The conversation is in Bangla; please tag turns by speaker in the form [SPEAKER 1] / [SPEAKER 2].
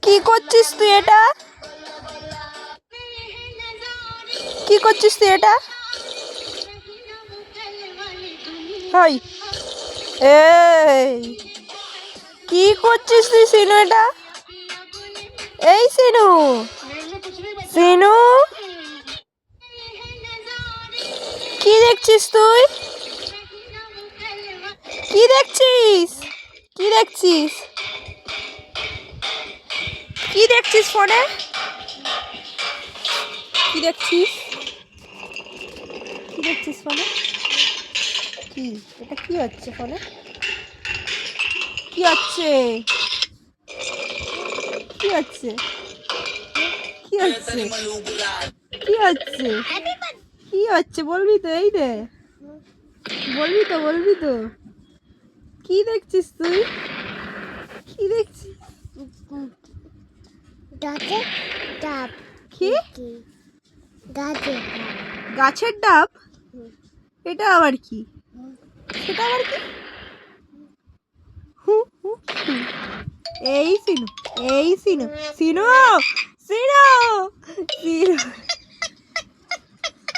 [SPEAKER 1] কি করছিস তুই এটা? কি করছিস তুই এটা? হাই, এই কি করছিস তুই সিনু এটা? এই সিনু, সিনু কি দেখছিস তুই? কি দেখছিস? কি দেখছিস? কি দেখছিস ফোনে? কি দেখছিস? কি দেখছিস ফোনে? কি এটা কি হচ্ছে ফোনে? কি হচ্ছে? কি হচ্ছে? কি হচ্ছে? কি হচ্ছে? কি হচ্ছে বলবি তো? এই রে, বলবি তো, বলবি তো? কি দেখছিস তুই? কি দেখছিস?
[SPEAKER 2] গাছের ডাব।
[SPEAKER 1] কি?
[SPEAKER 2] গাছের ডাব।
[SPEAKER 1] গাছের ডাব? এটা আবার কি? সেটা আবার কি? হু হু হু। এই সিনু, এই সিনু, সিনু, সিনু, সিনু।